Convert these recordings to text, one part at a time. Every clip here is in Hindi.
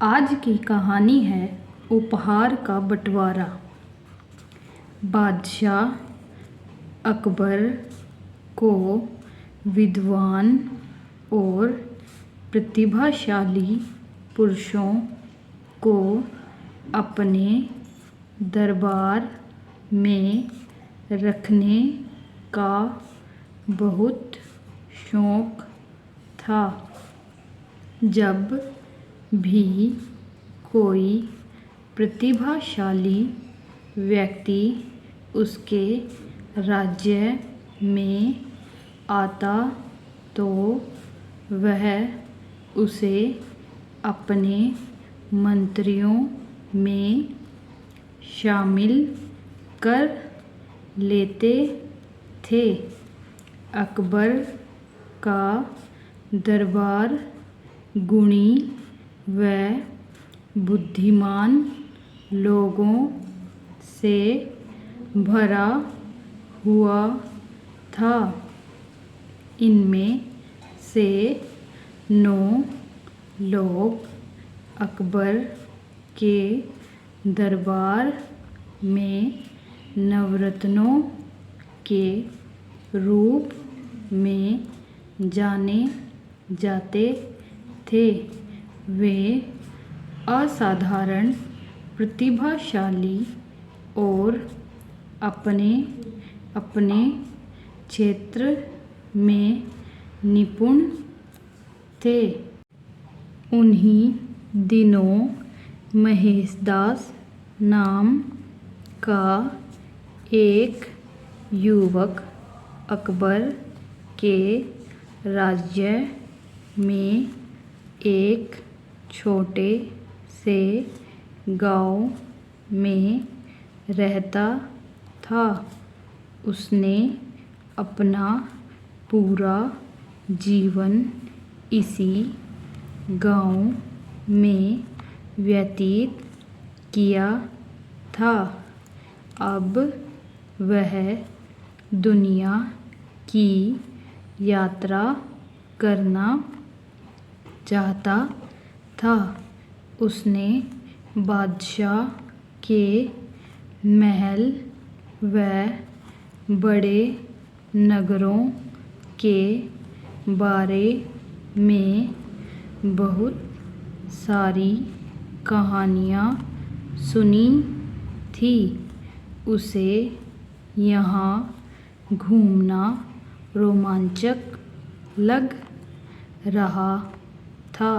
आज की कहानी है उपहार का बंटवारा। बादशाह अकबर को विद्वान और प्रतिभाशाली पुरुषों को अपने दरबार में रखने का बहुत शौक था। जब भी कोई प्रतिभाशाली व्यक्ति उसके राज्य में आता तो वह उसे अपने मंत्रियों में शामिल कर लेते थे। अकबर का दरबार गुणी व बुद्धिमान लोगों से भरा हुआ था। इनमें से 9 लोग अकबर के दरबार में नवरत्नों के रूप में जाने जाते थे। वे असाधारण प्रतिभाशाली और अपने अपने क्षेत्र में निपुण थे। उन्हीं दिनों महेशदास नाम का एक युवक अकबर के राज्य में एक छोटे से गांव में रहता था। उसने अपना पूरा जीवन इसी गांव में व्यतीत किया था। अब वह दुनिया की यात्रा करना चाहता था। उसने बादशाह के महल व बड़े नगरों के बारे में बहुत सारी कहानियाँ सुनी थी। उसे यहाँ घूमना रोमांचक लग रहा था।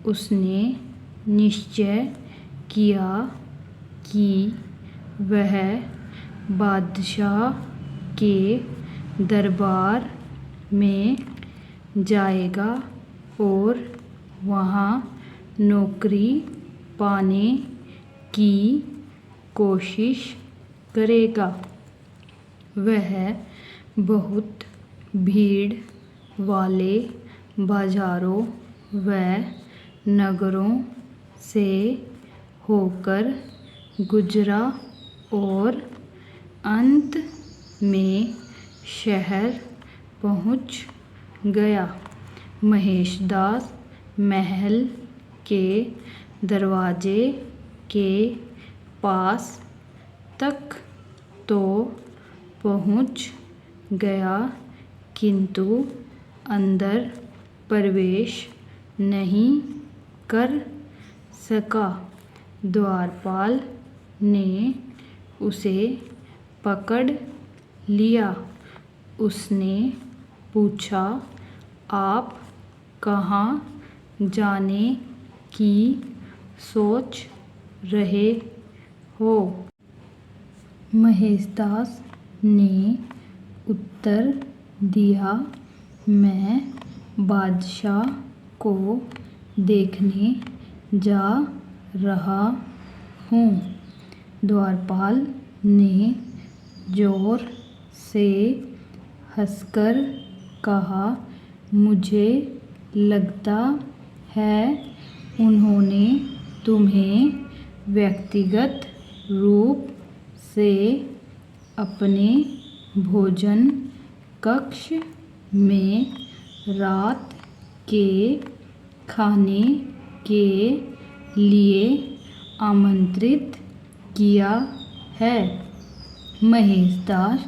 उसने निश्चय किया कि वह बादशाह के दरबार में जाएगा और वहाँ नौकरी पाने की कोशिश करेगा। वह बहुत भीड़ वाले बाजारों व नगरों से होकर गुजरा और अंत में शहर पहुंच गया। महेशदास महल के दरवाजे के पास तक तो पहुंच गया, किंतु अंदर प्रवेश नहीं कर सका। द्वारपाल ने उसे पकड़ लिया। उसने पूछा, आप कहाँ जाने की सोच रहे हो? महेशदास ने उत्तर दिया, मैं बादशाह को देखने जा रहा हूँ। द्वारपाल ने जोर से हंसकर कहा, मुझे लगता है उन्होंने तुम्हें व्यक्तिगत रूप से अपने भोजन कक्ष में रात के खाने के लिए आमंत्रित किया है। महेशदास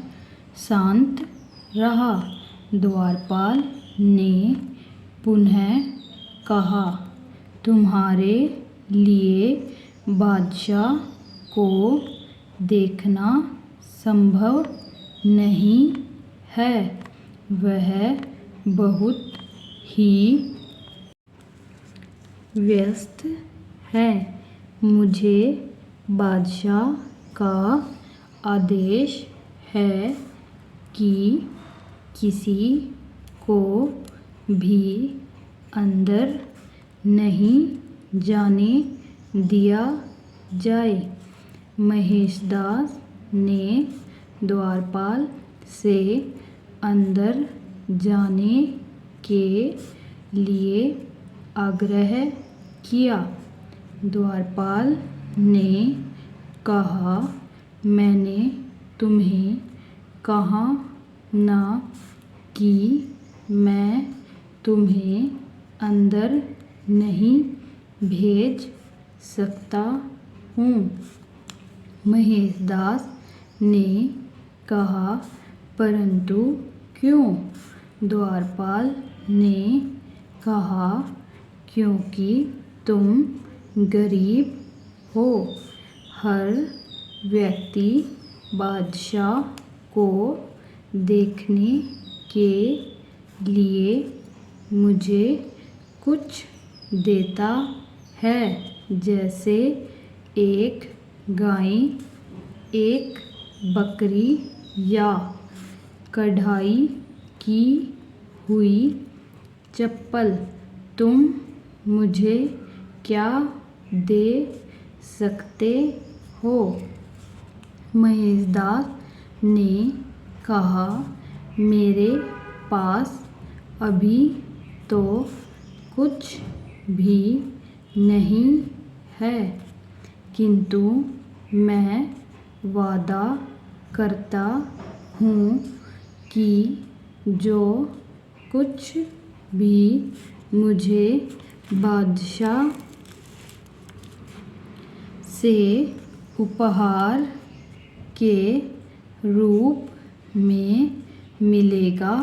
शांत रहा। द्वारपाल ने पुनः कहा, तुम्हारे लिए बादशाह को देखना संभव नहीं है। वह बहुत ही व्यस्त है। मुझे बादशाह का आदेश है कि किसी को भी अंदर नहीं जाने दिया जाए। महेशदास ने द्वारपाल से अंदर जाने के लिए आग्रह किया। द्वारपाल ने कहा, मैंने तुम्हें कहा ना कि मैं तुम्हें अंदर नहीं भेज सकता हूँ। महेशदास ने कहा, परंतु क्यों? द्वारपाल ने कहा, क्योंकि तुम गरीब हो। हर व्यक्ति बादशाह को देखने के लिए मुझे कुछ देता है, जैसे एक गाय, एक बकरी या कढ़ाई की हुई चप्पल। तुम मुझे क्या दे सकते हो? महेशदास ने कहा, मेरे पास अभी तो कुछ भी नहीं है, किंतु मैं वादा करता हूँ कि जो कुछ भी मुझे बादशाह से उपहार के रूप में मिलेगा,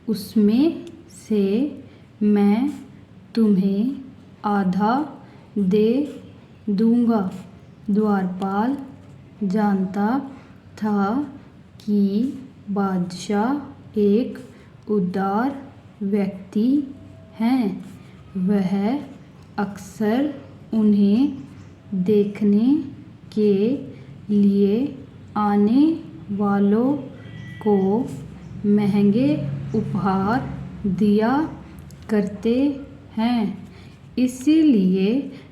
उसमें से मैं तुम्हें आधा दे दूँगा। द्वारपाल जानता था कि बादशाह एक उदार व्यक्ति हैं। वह अक्सर उन्हें देखने के लिए आने वालों को महंगे उपहार दिया करते हैं। इसीलिए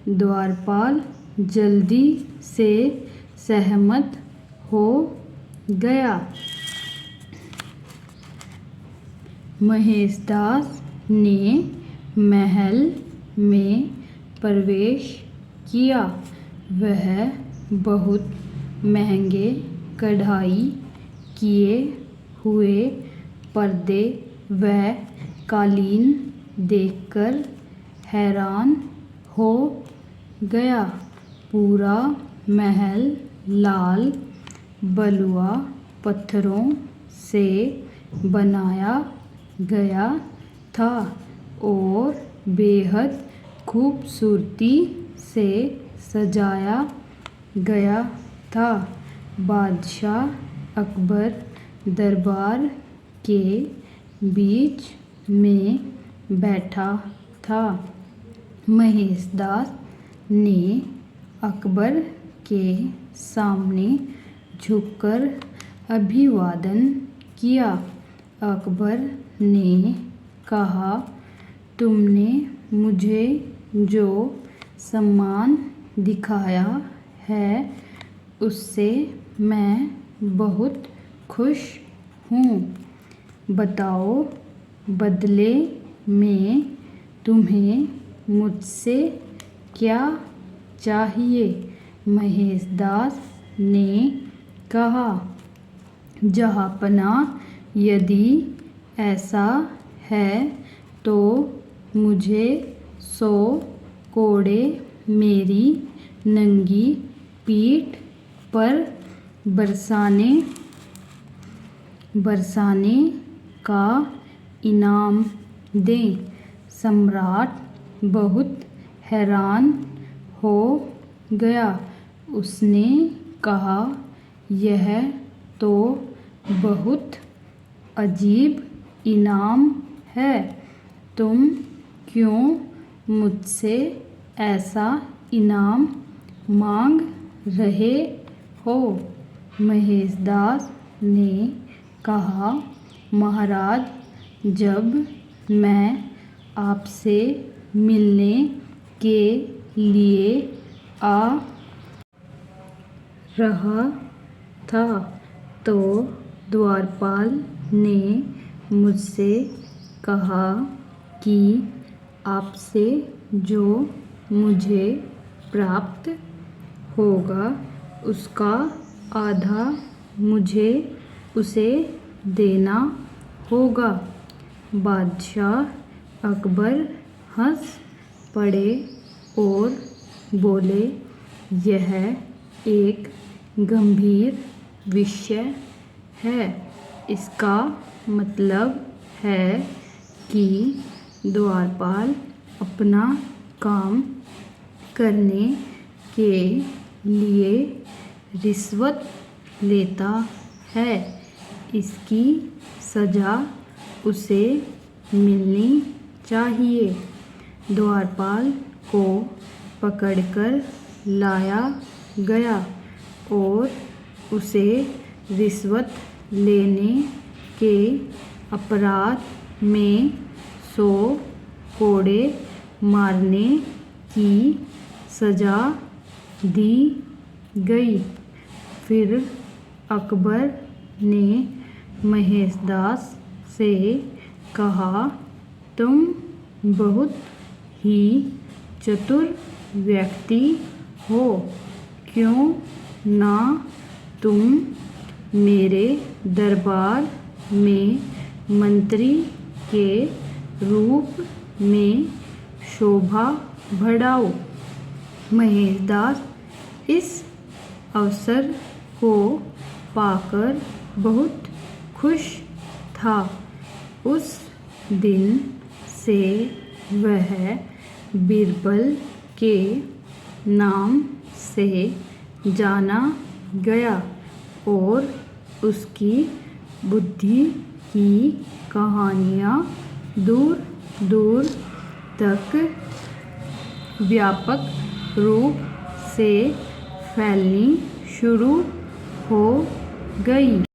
द्वारपाल जल्दी से सहमत हो गया। महेशदास ने महल में प्रवेश किया। वह बहुत महंगे कढ़ाई किए हुए पर्दे व कालीन देखकर हैरान हो गया। पूरा महल लाल बलुआ पत्थरों से बनाया गया था और बेहद खूबसूरती से सजाया गया था। बादशाह अकबर दरबार के बीच में बैठा था। महेशदास ने अकबर के सामने झुककर अभिवादन किया। अकबर ने कहा, तुमने मुझे जो सम्मान दिखाया है उससे मैं बहुत खुश हूँ। बताओ, बदले में तुम्हें मुझसे क्या चाहिए? महेशदास ने कहा, जहाँपनाह, यदि ऐसा है तो मुझे 100 कोड़े मेरी नंगी पीठ पर बरसाने का इनाम दें। सम्राट बहुत हैरान हो गया। उसने कहा, यह तो बहुत अजीब इनाम है। तुम क्यों मुझसे ऐसा इनाम मांग रहे हो? महेशदास ने कहा, महाराज, जब मैं आपसे मिलने के लिए आ रहा था तो द्वारपाल ने मुझसे कहा कि आपसे जो मुझे प्राप्त होगा उसका आधा मुझे उसे देना होगा। बादशाह अकबर हंस पड़े और बोले, यह एक गंभीर विषय है। इसका मतलब है कि द्वारपाल अपना काम करने के लिए रिश्वत लेता है। इसकी सज़ा उसे मिलनी चाहिए। द्वारपाल को पकड़कर लाया गया और उसे रिश्वत लेने के अपराध में 100 कोड़े मारने की सज़ा दी गई। फिर अकबर ने महेशदास से कहा, तुम बहुत ही चतुर व्यक्ति हो। क्यों ना तुम मेरे दरबार में मंत्री के रूप में शोभा बढ़ाओ। महेशदास इस अवसर को पाकर बहुत खुश था। उस दिन से वह बीरबल के नाम से जाना गया और उसकी बुद्धि की कहानियाँ दूर दूर तक व्यापक रूप से फैलनी शुरू हो गई।